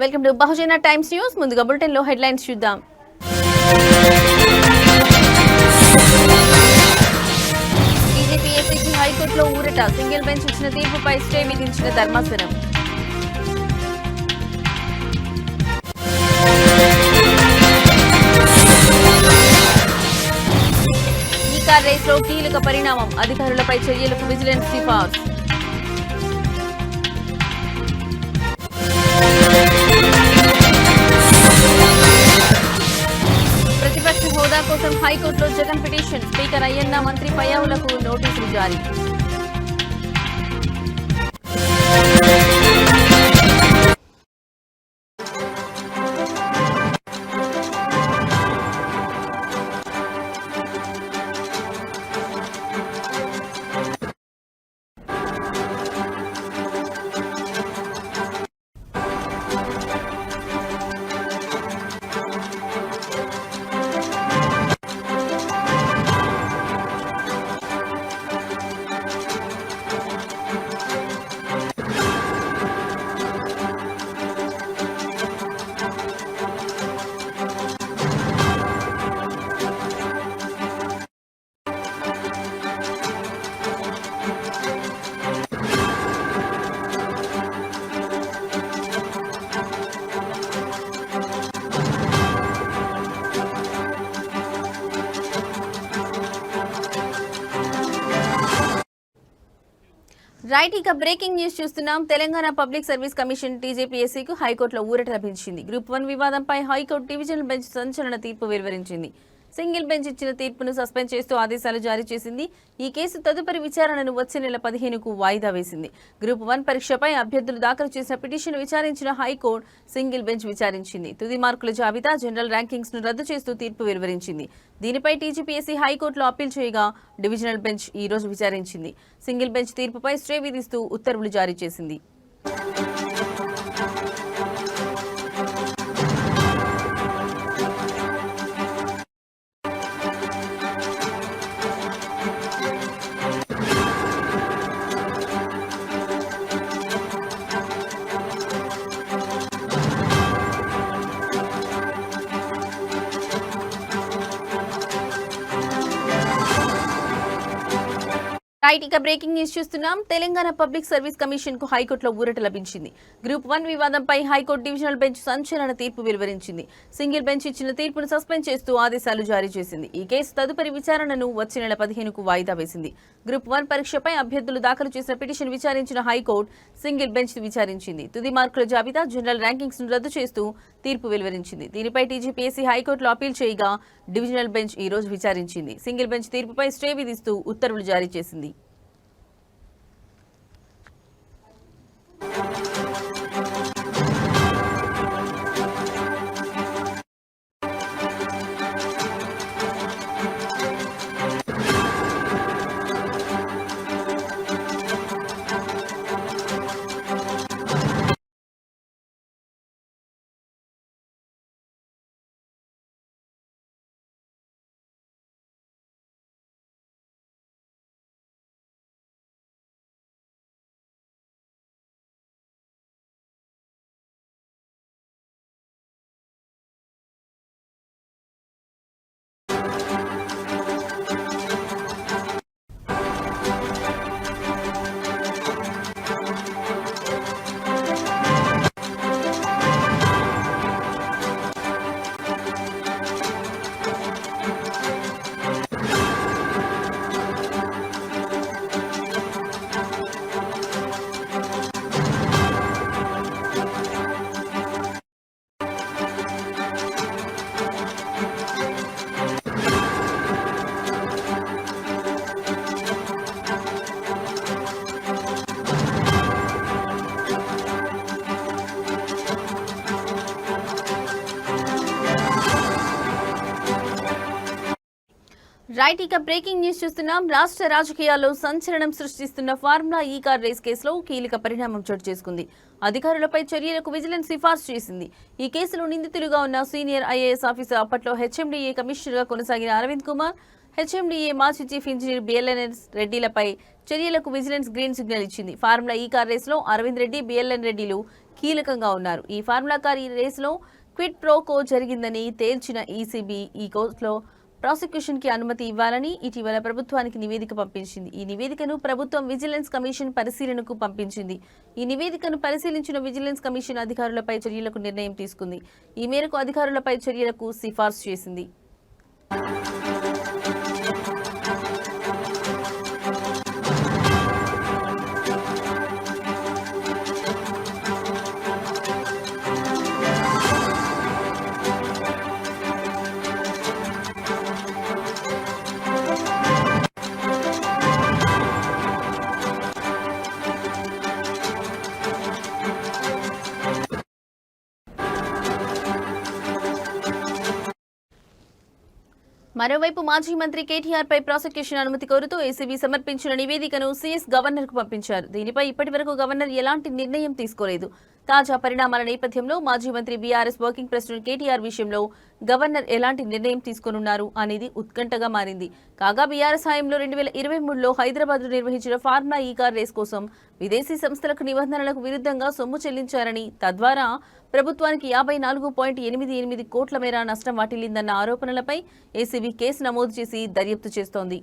Welcome to Bahujan times news. ముందుగా bulletin లో headlines చూద్దాం. టీజీపీఎస్సీకి హైకోర్టులో ఊరట. సింగిల్ బెంచ్ ఇచ్చిన తీర్పుపై స్టే విధించిన ధర్మాసనం. ఈ కార్ రేస్ లో కీలక పరిణామం. అధికారులపై చర్యలకు విజిలెన్స్ సిఫార్సు. ప్రతిపక్ష హోదా కోసం హైకోర్టులో జగన్ పిటిషన్. స్పీకర్ అయ్యన్న, మంత్రి పయ్యావులకు నోటీసులు జారీ. రైట్, ఇక బ్రేకింగ్ న్యూస్ చూస్తున్నాం. తెలంగాణ పబ్లిక్ సర్వీస్ కమిషన్ టీజీపీఎస్సీకు హైకోర్టులో ఊరట లభించింది. గ్రూప్ 1 వివాదంపై హైకోర్టు డివిజనల్ బెంచ్ సంచలన తీర్పు వెలువరించింది. సింగిల్ బెంచ్ ఇచ్చిన తీర్పును సస్పెండ్ చేస్తూ ఆదేశాలు జారీ చేసింది. ఈ కేసు తదుపరి విచారణను వచ్చే నెల 15కు వాయిదా వేసింది. గ్రూప్ 1 పరీక్షపై అభ్యర్థులు దాఖలు చేసిన పిటిషన్ విచారించిన హైకోర్టు సింగిల్ బెంచ్ విచారించింది. తుది మార్కుల జాబితా, జనరల్ ర్యాంకింగ్స్ ను రద్దు చేస్తూ తీర్పు వెలువరించింది. దీనిపై టీజీపీఎస్సీ హైకోర్టులో అప్పీల్ చేయగా డివిజనల్ బెంచ్ ఈ రోజు విచారించింది. సింగిల్ బెంచ్ తీర్పుపై స్టే విధిస్తూ ఉత్తర్వులు జారీ చేసింది. రైట్, ఇక బ్రేకింగ్ న్యూస్ చూస్తున్నాం. తెలంగాణ పబ్లిక్ సర్వీస్ కమిషన్ కు హైకోర్టులో ఊరట లభించింది. గ్రూప్ 1 వివాదంపై హైకోర్టు డివిజనల్ బెంచ్ సంచలన తీర్పు వెలువరించింది. సింగిల్ బెంచ్ ఇచ్చిన తీర్పును సస్పెండ్ చేస్తూ ఆదేశాలు జారీ చేసింది. ఈ కేసు తదుపరి విచారణను వచ్చే నెల 15కు వాయిదా వేసింది. గ్రూప్ 1 పరీక్షపై అభ్యర్థులు దాఖలు చేసిన పిటిషన్ విచారించిన హైకోర్టు సింగిల్ బెంచ్ విచారించింది. తుది మార్కుల జాబితా, జనరల్ ర్యాంకింగ్స్ ను రద్దు చేస్తూ తీర్పు వెలువరించింది. దీనిపై టీజీపీఎస్సీ హైకోర్టులో అప్పీల్ చేయగా డివిజనల్ బెంచ్ ఈ రోజు విచారించింది. సింగిల్ బెంచ్ తీర్పుపై స్టే విధిస్తూ ఉత్తర్వులు జారీ చేసింది. రైట్, ఇక బ్రేకింగ్ న్యూస్ చూస్తున్నాం. రాష్ట్ర రాజకీయాల్లో సంచలనం సృష్టిస్తున్న ఫార్ములా ఈ కార్ రేస్ కేసులో కీలక పరిణామం చోటు చేసుకుంది. అధికారులపై చర్యలకు విజిలెన్స్ సిఫార్సు చేసింది. ఈ కేసులో నిందితులుగా ఉన్న సీనియర్ ఐఏఎస్ ఆఫీసర్, అప్పట్లో హెచ్ఎండిఏ కమిషనర్గా కొనసాగిన అరవింద్ కుమార్, హెచ్ఎండిఏ మాజీ చీఫ్ ఇంజనీర్ బిఎల్ఎన్ రెడ్డిలపై చర్యలకు విజిలెన్స్ గ్రీన్ సిగ్నల్ ఇచ్చింది. ఫార్ములా ఈ కార్ రేసులో అరవింద్ రెడ్డి, బిఎల్ఎన్ రెడ్డిలు కీలకంగా ఉన్నారు. ఈ ఫార్ములా కార్ ఈ రేసులో క్విడ్ ప్రో కో జరిగిందని తేల్చిన ఈసీబీ ఈ కేసులో ప్రాసిక్యూషన్ కి అనుమతి ఇవ్వాలని ఇటీవల ప్రభుత్వానికి నివేదిక పంపించింది. ఈ నివేదికను ప్రభుత్వం విజిలెన్స్ కమిషన్ పరిశీలనకు పంపించింది. ఈ నివేదికను పరిశీలించిన విజిలెన్స్ కమిషన్ అధికారులపై చర్యలకు నిర్ణయం తీసుకుంది. ఈ మేరకు అధికారులపై చర్యలకు సిఫార్సు చేసింది. మరోవైపు మాజీ మంత్రి కేటీఆర్ పై ప్రాసిక్యూషన్ అనుమతి కోరుతూ ఏసీబీ సమర్పించిన నివేదికను సీఎస్ గవర్నర్ కు పంపించారు. దీనిపై ఇప్పటివరకు గవర్నర్ ఎలాంటి నిర్ణయం తీసుకోలేదు. తాజా పరిణామాల నేపథ్యంలో మాజీ మంత్రి బీఆర్ఎస్ వర్కింగ్ ప్రెసిడెంట్ కేటీఆర్ విషయంలో గవర్నర్ ఎలాంటి నిర్ణయం తీసుకోనున్నారు అనేది ఉత్కంఠగా మారింది. కాగా బీఆర్ఎస్ హయాంలో 2023లో హైదరాబాద్ లో నిర్వహించిన ఫార్ములా ఈ కార్ రేస్ కోసం విదేశీ సంస్థలకు నిబంధనలకు విరుద్ధంగా సొమ్ము చెల్లించారని, తద్వారా ప్రభుత్వానికి 54.88 కోట్ల మేర నష్టం వాటిల్లిందన్న ఆరోపణలపై ఏసీబీ కేసు నమోదు చేసి దర్యాప్తు చేస్తోంది.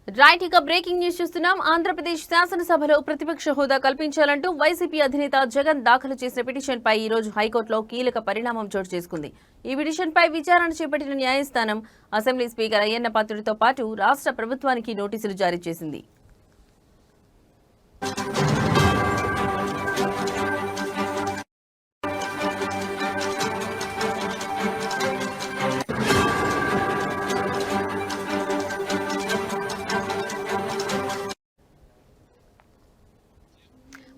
రైట్, ఇక బ్రేకింగ్ న్యూస్ చూస్తున్నాం. ఆంధ్రప్రదేశ్ శాసనసభలో ప్రతిపక్ష హోదా కల్పించాలంటూ వైసీపీ అధినేత జగన్ దాఖలు చేసిన పిటిషన్ పై ఈ రోజు హైకోర్టులో కీలక పరిణామం చోటు చేసుకుంది. ఈ పిటిషన్ పై విచారణ చేపట్టిన న్యాయస్థానం అసెంబ్లీ స్పీకర్ అయ్యన్న పాత్రుడితో పాటు రాష్ట్ర ప్రభుత్వానికి నోటీసులు జారీ చేసింది.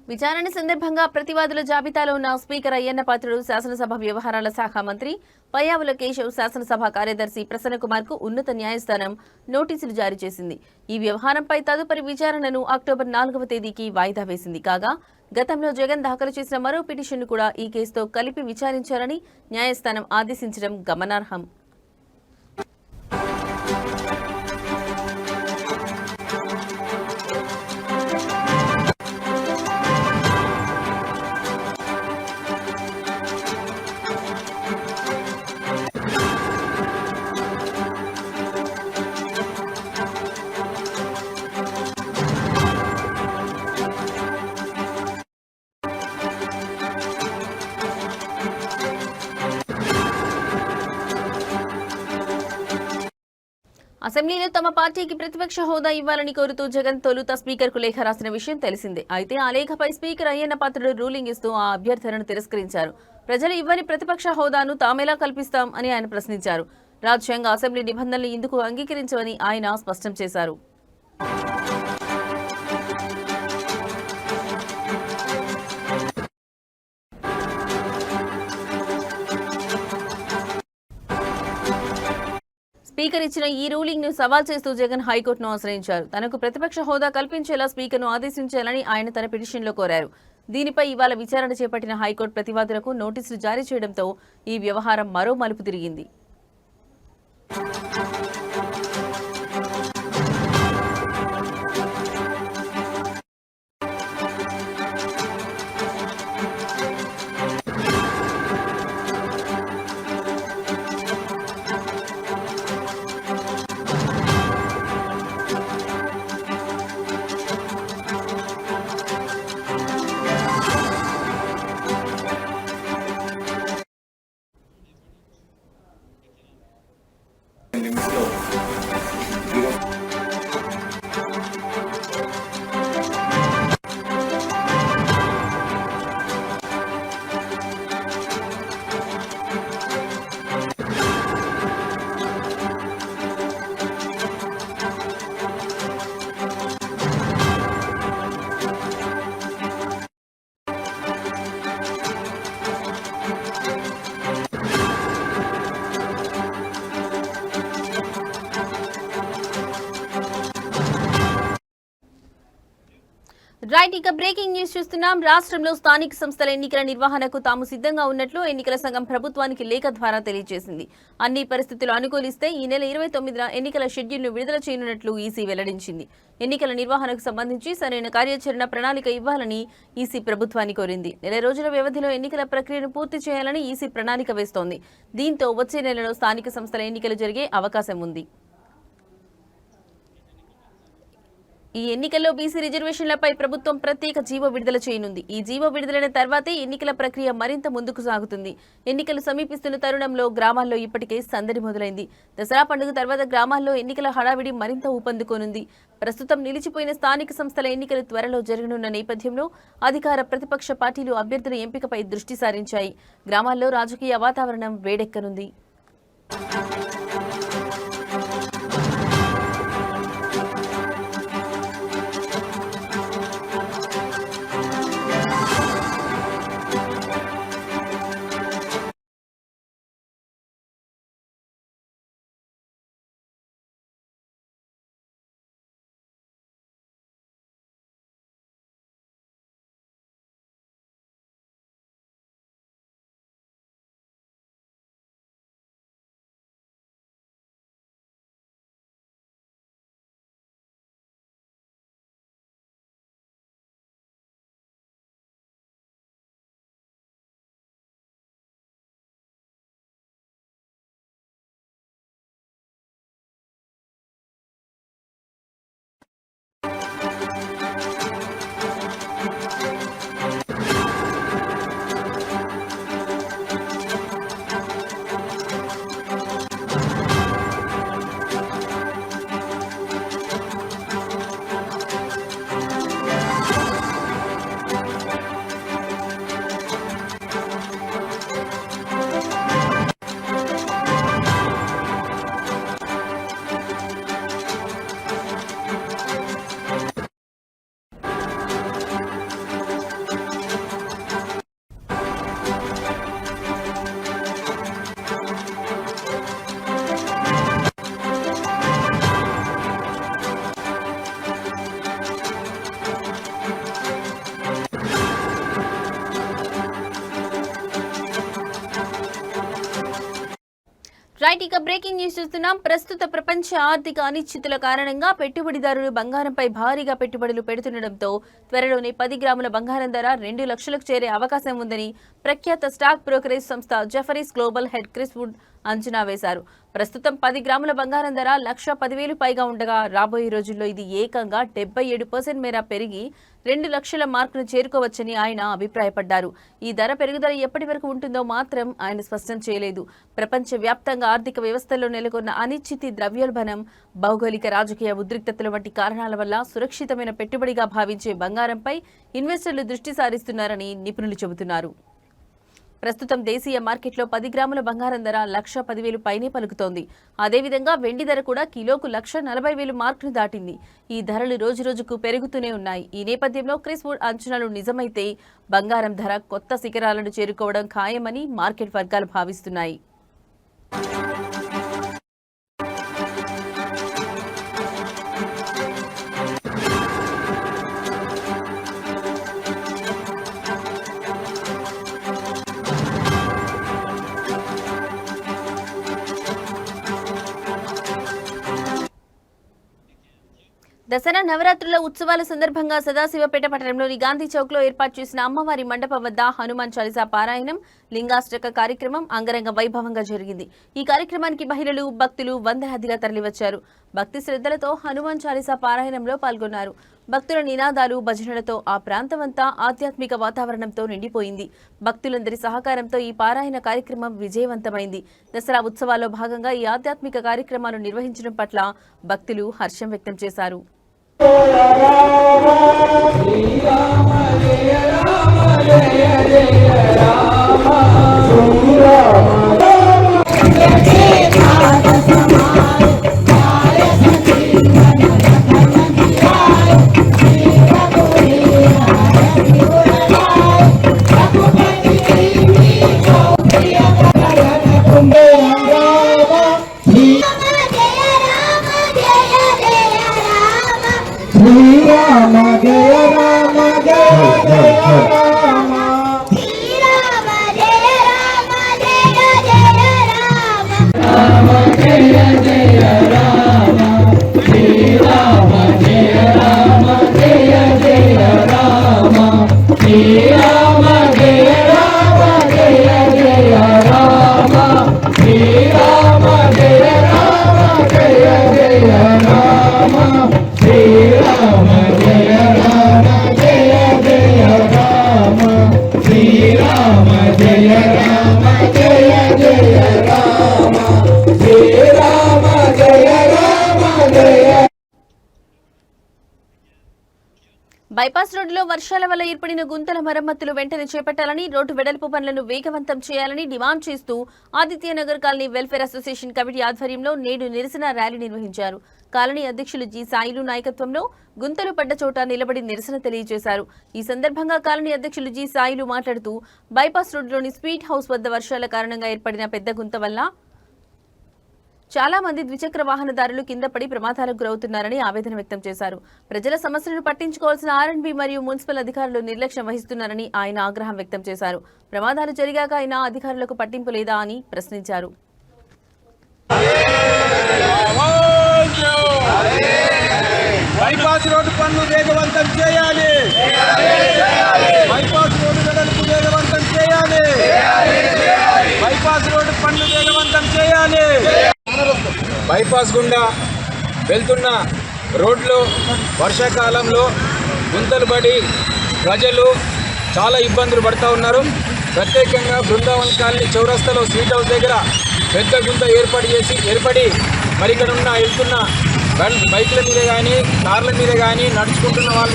విచారణ సందర్భంగా ప్రతివాదుల జాబితాలో ఉన్న స్పీకర్ అయ్యన్న పాత్రుడు, శాసనసభ వ్యవహారాల శాఖ మంత్రి పయ్యావుల కేశవ్, శాసనసభ కార్యదర్శి ప్రసన్నకుమార్ కు ఉన్నత న్యాయస్థానం నోటీసులు జారీ చేసింది. ఈ వ్యవహారంపై తదుపరి విచారణను అక్టోబర్ 4వ తేదీకి వాయిదా వేసింది. కాగా గతంలో జగన్ దాఖలు చేసిన మరో పిటిషన్ను కూడా ఈ కేసుతో కలిపి విచారించాలని న్యాయస్థానం ఆదేశించడం గమనార్హం. అసెంబ్లీలో తమ పార్టీకి ప్రతిపక్ష హోదా ఇవ్వాలని కోరుతూ జగన్ తొలుత స్పీకర్ కు లేఖ రాసిన విషయం తెలిసిందే. అయితే ఆ లేఖపై స్పీకర్ అయ్యన్న పాత్రుడు రూలింగ్ ఇస్తూ ఆ అభ్యర్థనను తిరస్కరించారు. ప్రజలు ఇవ్వని ప్రతిపక్ష హోదాను తామెలా కల్పిస్తాం అని ఆయన ప్రశ్నించారు. రాజ్యాంగ అసెంబ్లీ నిబంధనలు ఇందుకు అంగీకరించవని ఆయన స్పష్టం చేశారు. స్పీకర్ ఇచ్చిన ఈ రూలింగ్ ను సవాల్ చేస్తూ జగన్ హైకోర్టును ఆశ్రయించారు. తనకు ప్రతిపక్ష హోదా కల్పించేలా స్పీకర్ను ఆదేశించాలని ఆయన తన పిటిషన్లో కోరారు. దీనిపై ఇవాళ విచారణ చేపట్టిన హైకోర్టు ప్రతివాదులకు నోటీసులు జారీ చేయడంతో ఈ వ్యవహారం మరో మలుపు తిరిగింది. రైట్, ఇక బ్రేకింగ్ న్యూస్ చూస్తున్నాం. రాష్ట్రంలో స్థానిక సంస్థల ఎన్నికల నిర్వహణకు తాము సిద్ధంగా ఉన్నట్లు ఎన్నికల సంఘం ప్రభుత్వానికి లేఖ ద్వారా తెలియజేసింది. అన్ని పరిస్థితులు అనుకూలిస్తే ఈ నెల 29న ఎన్నికల షెడ్యూల్ను విడుదల చేయనున్నట్లు ఈసీ వెల్లడించింది. ఎన్నికల నిర్వహణకు సంబంధించి సరైన కార్యాచరణ ప్రణాళిక ఇవ్వాలని ఈసీ ప్రభుత్వాన్ని కోరింది. నెల రోజుల వ్యవధిలో ఎన్నికల ప్రక్రియను పూర్తి చేయాలని ఈసీ ప్రణాళిక వేస్తోంది. దీంతో వచ్చే నెలలో స్థానిక సంస్థల ఎన్నికలు జరిగే అవకాశం ఉంది. ఈ ఎన్నికల్లో బీసీ రిజర్వేషన్లపై ప్రభుత్వం ప్రత్యేక జీవో విడుదల చేయనుంది. ఈ జీవో విడుదలైన తర్వాతే ఎన్నికల ప్రక్రియ మరింత ముందుకు సాగుతుంది. ఎన్నికలు సమీపిస్తున్న తరుణంలో గ్రామాల్లో ఇప్పటికే సందడి మొదలైంది. దసరా పండుగ తర్వాత గ్రామాల్లో ఎన్నికల హడావిడి మరింత ఊపందుకోనుంది. ప్రస్తుతం నిలిచిపోయిన స్థానిక సంస్థల ఎన్నికలు త్వరలో జరగనున్న నేపథ్యంలో అధికార ప్రతిపక్ష పార్టీలు అభ్యర్థుల ఎంపికపై దృష్టి సారించాయి. గ్రామాల్లో రాజకీయ వాతావరణం వేడెక్కనుంది. రైట్, ఇక బ్రేకింగ్ న్యూస్ చూస్తున్నాం. ప్రస్తుత ప్రపంచ ఆర్థిక అనిశ్చితుల కారణంగా పెట్టుబడిదారులు బంగారంపై భారీగా పెట్టుబడులు పెడుతుండటంతో త్వరలోనే 10 గ్రాముల బంగారం ధర 2 లక్షలకు చేరే అవకాశం ఉందని ప్రఖ్యాత స్టాక్ బ్రోకరేజ్ సంస్థ Jefferies global head Chris Wood అంచనా వేశారు. ప్రస్తుతం 10 గ్రాముల బంగారం ధర 1,10,000 పైగా ఉండగా రాబోయే రోజుల్లో ఇది ఏకంగా 77% మేర పెరిగి 2 లక్షల మార్కును చేరుకోవచ్చని ఆయన అభిప్రాయపడ్డారు. ఈ ధర పెరుగుదల ఎప్పటి వరకు ఉంటుందో మాత్రం ఆయన స్పష్టం చేయలేదు. ప్రపంచ వ్యాప్తంగా ఆర్థిక వ్యవస్థలో నెలకొన్న అనిశ్చితి, ద్రవ్యోల్బణం, భౌగోళిక రాజకీయ ఉద్రిక్తతల వంటి కారణాల వల్ల సురక్షితమైన పెట్టుబడిగా భావించే బంగారంపై ఇన్వెస్టర్లు దృష్టి సారిస్తున్నారని నిపుణులు చెబుతున్నారు. ప్రస్తుతం దేశీయ మార్కెట్లో 10 గ్రాముల బంగారం ధర 1,10,000 పైనే పలుకుతోంది. అదేవిధంగా వెండి ధర కూడా కిలోకు 1,40,000 మార్కును దాటింది. ఈ ధరలు రోజురోజుకు పెరుగుతూనే ఉన్నాయి. ఈ నేపథ్యంలో క్రిస్ వుడ్ అంచనాలు నిజమైతే బంగారం ధర కొత్త శిఖరాలను చేరుకోవడం ఖాయమని మార్కెట్ వర్గాలు భావిస్తున్నాయి. దసరా నవరాత్రుల ఉత్సవాల సందర్భంగా సదాశివపేట పట్టణంలోని గాంధీ చౌక్ లో ఏర్పాటు చేసిన అమ్మవారి మండపం వద్ద హనుమాన్ చాలీసా పారాయణం, లింగాష్టక కార్యక్రమం అంగరంగ వైభవంగా జరిగింది. ఈ కార్యక్రమానికి మహిళలు, భక్తులు వందలాదిగా తరలివచ్చారు. భక్తి శ్రద్ధలతో హనుమాన్ చాలీసా పారాయణంలో పాల్గొన్నారు. భక్తుల నినాదాలు, భజనలతో ఆ ప్రాంతమంతా ఆధ్యాత్మిక వాతావరణంతో నిండిపోయింది. భక్తులందరి సహకారంతో ఈ పారాయణ కార్యక్రమం విజయవంతమైంది. దసరా ఉత్సవాల్లో భాగంగా ఈ ఆధ్యాత్మిక కార్యక్రమాలు నిర్వహించడం పట్ల భక్తులు హర్షం వ్యక్తం చేశారు. Jaya Rama బైపాస్ రోడ్డులో వర్షాల వల్ల ఏర్పడిన గుంతల మరమ్మతులు వెంటనే చేపట్టాలని, రోడ్డు వెడల్పు పనులను వేగవంతం చేయాలని డిమాండ్ చేస్తూ Adityanagar colony welfare association committee ఆధ్వర్యంలో నేడు నిరసన ర్యాలీ నిర్వహించారు. కాలనీ అధ్యక్షులు జి సాయిలు నాయకత్వంలో గుంతలు పడ్డ చోట నిలబడి నిరసన తెలియజేశారు. ఈ సందర్భంగా కాలనీ అధ్యక్షులు జి సాయిలు మాట్లాడుతూ బైపాస్ రోడ్డులోని స్వీట్ హౌస్ వద్ద వర్షాల కారణంగా ఏర్పడిన పెద్ద గుంత వల్ల చాలా మంది ద్విచక్ర వాహనదారులు కింద పడి ప్రమాదాలకు గురవుతున్నారని ఆవేదన వ్యక్తం చేశారు. ప్రజల సమస్యలను పట్టించుకోవాల్సిన ఆర్ఎండ్బి మరియు మున్సిపల్ అధికారులు నిర్లక్ష్యం వహిస్తున్నారని ఆయన ఆగ్రహం వ్యక్తం చేశారు. ప్రమాదాలు జరిగాక అయినా అధికారులకు పట్టింపు లేదా అని ప్రశ్నించారు. బైపాస్ రోడ్డు పనులు వేగవంతం చేయాలి. బైపాస్ రోడ్డు వెడల్పు వేగవంతం చేయాలి. బైపాస్ రోడ్డు పనులు వేగవంతం చేయాలి. బైపాస్ గుండా వెళ్తున్న రోడ్లు వర్షాకాలంలో గుంతలు పడి ప్రజలు చాలా ఇబ్బందులు పడుతూ ఉన్నారు. ప్రత్యేకంగా బృందావన్ కాలనీ చౌరస్తాలో స్వీట్ హౌస్ దగ్గర పెద్ద గుంత ఏర్పడి మరి ఇక్కడ వెళ్తున్న బైక్ల మీద కానీ కార్ల మీద కానీ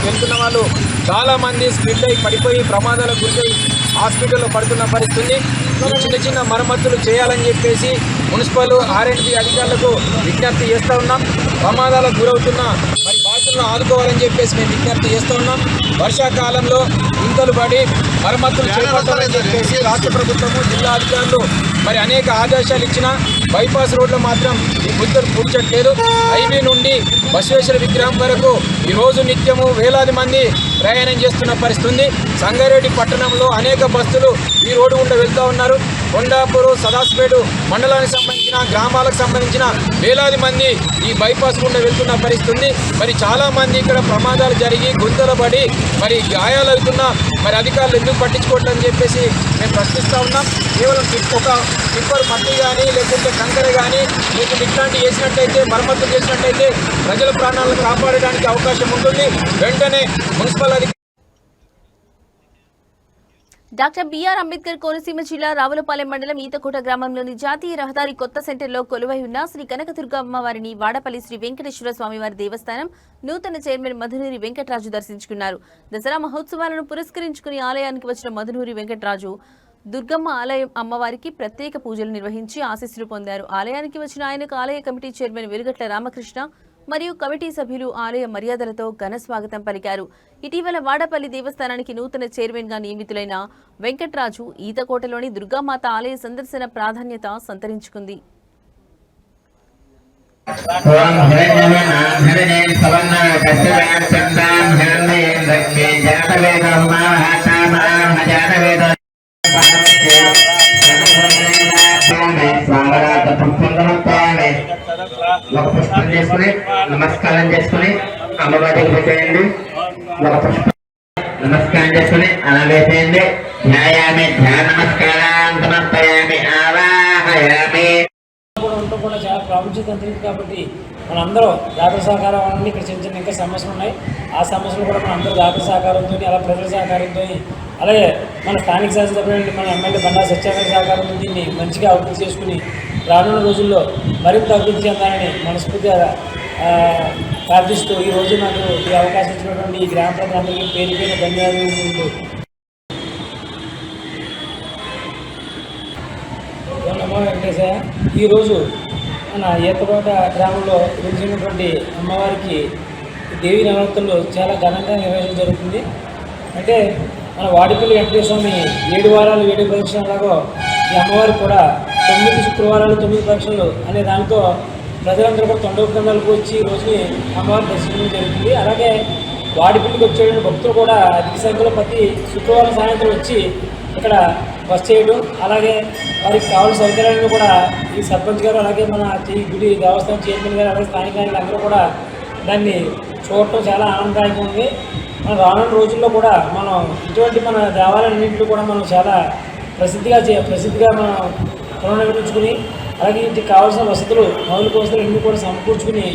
వెళ్తున్న వాళ్ళు చాలామంది స్కిడ్ అయి పడిపోయి ప్రమాదాలకు గురై హాస్పిటల్లో పడుతున్న పరిస్థితి. చిన్న చిన్న మరమ్మతులు చేయాలని చెప్పేసి మున్సిపల్ ఆర్ఎండ్బి అధికారులకు విజ్ఞప్తి చేస్తూ ఉన్నాం. ప్రమాదాలకు గురవుతున్న మరి బాధ్యులను ఆదుకోవాలని చెప్పేసి మేము విజ్ఞప్తి చేస్తూ ఉన్నాం. వర్షాకాలంలో గుంతలు పడి మరమ్మతులు చేపట్టాలని చెప్పేసి రాష్ట్ర ప్రభుత్వము జిల్లా అధికారులు మరి అనేక ఆదేశాలు ఇచ్చినా బైపాస్ రోడ్లో మాత్రం ఈ గుంతలు పూడ్చట్లేదు. హైవే నుండి బసవేశ్వర విగ్రహం వరకు ఈరోజు నిత్యము వేలాది మంది ప్రయాణం చేస్తున్న పరిస్థితి. సంగారెడ్డి పట్టణంలో అనేక బస్సులు ఈ రోడ్డు గుండా వెళ్తూ ఉన్నారు. కొండాపూరు, సదాస్పేట మండలానికి సంబంధించిన గ్రామాలకు సంబంధించిన వేలాది మంది ఈ బైపాస్ గుండా వెళ్తున్న పరిస్థితి. మరి చాలామంది ఇక్కడ ప్రమాదాలు జరిగి గుంతలు పడి మరి గాయాలు అవుతున్నా మరి అధికారులు ఎందుకు పట్టించుకోవట్లని చెప్పేసి మేము ప్రశ్నిస్తూ ఉన్నాం. కేవలం ఒక టిప్పర్ మట్టి కానీ లేకుంటే కంకర కానీ లేకుంటే ఇట్లాంటివి వేసినట్టయితే మరమ్మతులు చేసినట్టయితే ప్రజల ప్రాణాలను కాపాడడానికి అవకాశం ఉంటుంది. వెంటనే మున్సిపల్ అధికారులు డాక్టర్ బిఆర్ అంబేద్కర్ కోనసీమ జిల్లా రావులపాలెం మండలం ఈతకోట గ్రామంలోని జాతీయ రహదారి కొత్త సెంటర్లో కొలువై ఉన్న శ్రీ కనకదుర్గ అమ్మవారిని వాడపల్లి శ్రీ వెంకటేశ్వర స్వామివారి దేవస్థానం నూతన చైర్మన్ మధునూరి వెంకటరాజు దర్శించుకున్నారు. దసరా మహోత్సవాలను పురస్కరించుకుని ఆలయానికి వచ్చిన మధునూరి వెంకటరాజు దుర్గమ్మ ఆలయం అమ్మవారికి ప్రత్యేక పూజలు నిర్వహించి ఆశీస్సులు పొందారు. ఆలయానికి వచ్చిన ఆయనకు ఆలయ కమిటీ చైర్మన్ వెలుగట్ల రామకృష్ణ మరియు కమిటీ సభ్యులు ఆలయ మర్యాదలతో ఘన స్వాగతం పలికారు. ఇటీవల వాడపల్లి దేవస్థానానికి నూతన చైర్మన్ గా నియమితులైన వెంకట్రాజు ఈతకోటలోని దుర్గామాత ఆలయ సందర్శన ప్రాధాన్యత సంతరించుకుంది. ఒక పుష్పం చేసుకుని నమస్కారం చేసుకుని అమ్మవారికి పెట్టేయండి. ఒక పుష్పం నమస్కారం చేసుకుని అలా వేసేయండి. ధ్యాయామి ధ్యాన నమస్కారం సమర్పయామి ఆవాహయామి. కూడా చాలా ప్రాముఖ్యత ఉంటుంది కాబట్టి మనందరూ జాతర సహకారం అన్నీ ఇక్కడ చిన్న చిన్న ఇంకా సమస్యలు ఉన్నాయి. ఆ సమస్యలు కూడా మన అందరూ జాతర సహకారంతో అలా ప్రజల సహకారంతో అలాగే మన స్థానిక శాసనసభ్యులు మన ఎమ్మెల్యే బండా సత్యాగ్రహ సహకారంతో దీన్ని మంచిగా అభివృద్ధి చేసుకుని రానున్న రోజుల్లో మరింత అభివృద్ధి చెందాలని మనస్ఫూర్తిగా ప్రార్థిస్తూ ఈరోజు నాకు ఈ అవకాశం ఇచ్చినటువంటి ఈ గ్రామ ప్రజలందరికీ పేరు పేరు ధన్యవాదాలు. వెంకటేశయ్య ఈరోజు మన ఈతకోట గ్రామంలో వెలిసినటువంటి అమ్మవారికి దేవి నవరాత్రులు చాలా ఘనంగా నిర్వహించడం జరుగుతుంది. అంటే మన వాడిపల్లి వెంకటేశ్వరని 7 వారాలు 7 పరీక్షలాగో ఈ అమ్మవారికి కూడా 9 శుక్రవారాలు 9 పరీక్షలు అనే దానితో ప్రజలందరూ కూడా తొండ బృందాలకు వచ్చి ఈ రోజుని అమ్మవారి దర్శించడం జరుగుతుంది. అలాగే వాడిపల్లికి వచ్చే భక్తులు కూడా అధిక సంఖ్యలో ప్రతి శుక్రవారం సాయంత్రం వచ్చి ఇక్కడ బస్ చేయడం అలాగే వారికి కావాల్సిన సౌకర్యాలను కూడా ఈ సర్పంచ్ గారు అలాగే మన గుడి దేవస్థానం చైర్మన్ గారు అలాగే స్థానిక అందరూ కూడా దాన్ని చూడటం చాలా ఆనందదాయకంగా ఉంది. మన రానున్న రోజుల్లో కూడా మనం ఇటువంటి మన దేవాలయాలన్నింటిలో కూడా మనం చాలా ప్రసిద్ధిగా మనం పునర్నిర్మించుకుని అలాగే ఇంటికి కావాల్సిన వసతులు మౌలిక వసతులు అన్నీ కూడా సమకూర్చుకుని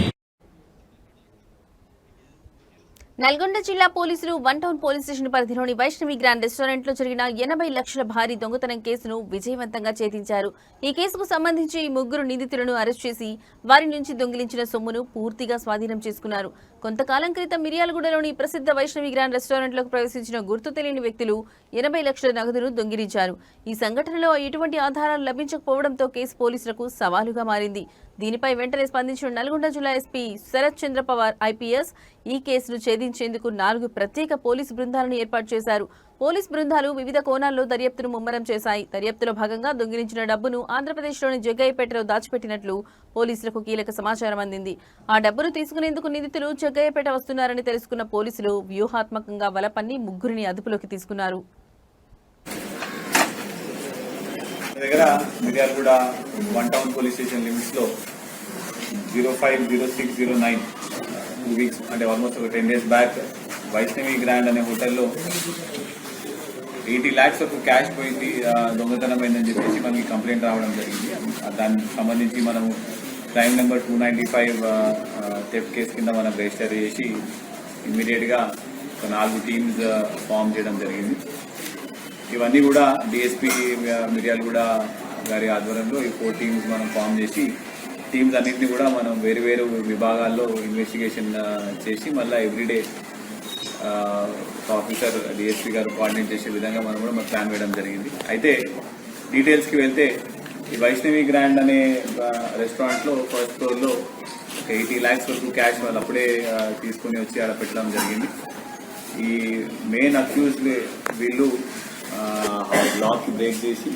నల్గొండ జిల్లా పోలీసులు వన్ టౌన్ పోలీస్ స్టేషన్ పరిధిలోని వైష్ణవి గ్రాండ్ రెస్టారెంట్ లో జరిగిన 80 లక్షల భారీ దొంగతనం కేసును విజయవంతంగా ఛేదించారు. ఈ కేసుకు సంబంధించి 3 నిందితులను అరెస్ట్ చేసి వారి నుంచి దొంగిలించిన సొమ్మును పూర్తిగా స్వాధీనం చేసుకున్నారు. కొంతకాలం క్రితం మిర్యాలగూడలోని ప్రసిద్ధ వైష్ణవి గ్రాండ్ రెస్టారెంట్ లోకి ప్రవేశించిన గుర్తు తెలియని వ్యక్తులు 80 లక్షల నగదును దొంగిలించారు. ఈ సంఘటనలో ఎటువంటి ఆధారాలు లభించకపోవడంతో కేసు పోలీసులకు సవాలుగా మారింది. దీనిపై వెంటనే స్పందించిన నల్గొండ జిల్లా ఎస్పీ శరత్ చంద్ర పవార్ ఐపీఎస్ ఈ కేసును ఛేదించేందుకు 4 ప్రత్యేక పోలీసు బృందాలను ఏర్పాటు చేశారు. పోలీసు బృందాలు వివిధ కోణాల్లో దర్యాప్తును ముమ్మరం చేశాయి. దర్యాప్తులో భాగంగా దొంగిలించిన డబ్బును ఆంధ్రప్రదేశ్లోని జగ్గయ్యపేటలో దాచిపెట్టినట్లు పోలీసులకు కీలక సమాచారం అందింది. ఆ డబ్బును తీసుకునేందుకు నిందితులు జగ్గయ్యపేట వస్తున్నారని తెలుసుకున్న పోలీసులు వ్యూహాత్మకంగా వలపన్ని 3 అదుపులోకి తీసుకున్నారు. దగ్గర Miryalaguda one town police station limits లో 050609 2 వీక్స్ అంటే ఆల్మోస్ట్ ఒక 10 days బ్యాక్ వైష్ణవి గ్రాండ్ అనే హోటల్లో 80 lakhs వరకు క్యాష్ పోయింది, దొంగతనం అయిందని చెప్పేసి మనకి కంప్లైంట్ రావడం జరిగింది. దానికి సంబంధించి మనము క్రైమ్ నెంబర్ 295 థెఫ్ట్ కేసు కింద మనం రిజిస్టర్ చేసి ఇమ్మీడియట్గా ఒక 4 టీమ్స్ ఫామ్ చేయడం జరిగింది. ఇవన్నీ కూడా డిఎస్పీ మిర్యాలగూడ గారి ఆధ్వర్యంలో ఈ 4 టీమ్స్ మనం ఫామ్ చేసి టీమ్స్ అన్నింటినీ కూడా మనం వేరు వేరు విభాగాల్లో ఇన్వెస్టిగేషన్ చేసి మళ్ళీ ఎవ్రీడే ఆఫీసర్ డిఎస్పీ గారు కోఆర్డినేట్ చేసే విధంగా మనం కూడా మన ప్లాన్ వేయడం జరిగింది. అయితే డీటెయిల్స్కి వెళ్తే ఈ వైష్ణవి గ్రాండ్ అనే రెస్టారెంట్లో ఫస్ట్ ఫ్లోర్లో ఒక 80 lakhs వరకు క్యాష్ వాళ్ళు అప్పుడే తీసుకుని వచ్చి ఆడ పెట్టడం జరిగింది. ఈ మెయిన్ అక్యూజ్ వీళ్ళు లాక్ బ్రేక్ చేసి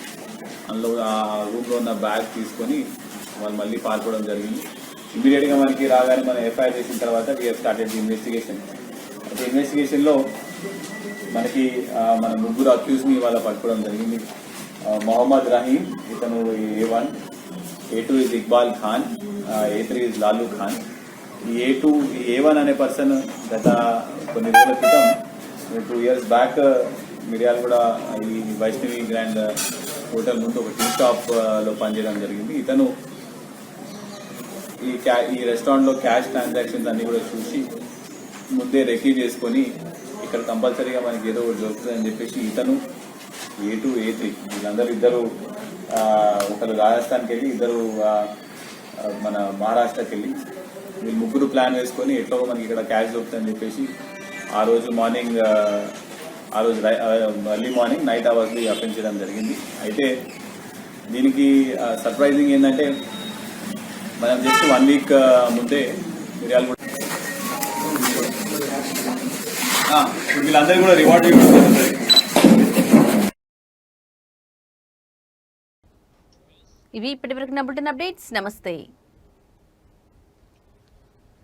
అందులో ఆ రూమ్లో ఉన్న బ్యాగ్ తీసుకొని వాళ్ళు మళ్ళీ పాల్గొనడం జరిగింది. ఇమీడియట్గా మనకి రాగానే మనం ఎఫ్ఐఆర్ చేసిన తర్వాత వీఆర్ స్టార్టెడ్ ది ఇన్వెస్టిగేషన్. అయితే ఇన్వెస్టిగేషన్లో మనకి మన 3 అక్యూజ్ని వాళ్ళ పట్టుకోవడం జరిగింది. మొహమ్మద్ రహీం, ఇతను A1, A2 is Iqbal Khan, A3 is Lalu Khan. ఈ A1 అనే పర్సన్ గత కొన్ని రోజుల క్రితం 2 years బ్యాక్ మిర్యాలగూడ ఈ వైష్ణవి గ్రాండ్ హోటల్ ముందు ఒక టీ షాప్లో పనిచేయడం జరిగింది. ఇతను ఈ రెస్టారెంట్లో క్యాష్ ట్రాన్సాక్షన్స్ అన్ని కూడా చూసి ముందే రెకీ చేసుకొని ఇక్కడ కంపల్సరీగా మనకి ఏదో ఒకటి దొరుకుతుందని చెప్పేసి ఇతను A2, A3 వీళ్ళందరూ ఇద్దరు ఒకరు రాజస్థాన్కి వెళ్ళి ఇద్దరు మన మహారాష్ట్రకి వెళ్ళి వీళ్ళు 3 ప్లాన్ వేసుకొని ఎట్లో మనకి ఇక్కడ క్యాష్ దొరుకుతుందని చెప్పేసి ఆ రోజు ఎర్లీ మార్నింగ్ నైట్ అవర్స్లో అఫెన్స్ చేయడం జరిగింది. అయితే దీనికి సర్ప్రైజింగ్ ఏంటంటే మనం జస్ట్ 1 week ముందే మిర్యాలగూడ వీళ్ళందరూ కూడా రివార్డ్ ఇవ్వడం జరుగుతుంది. ఇవి ఇప్పటివరకు నా బులెటిన్ అప్డేట్స్. నమస్తే.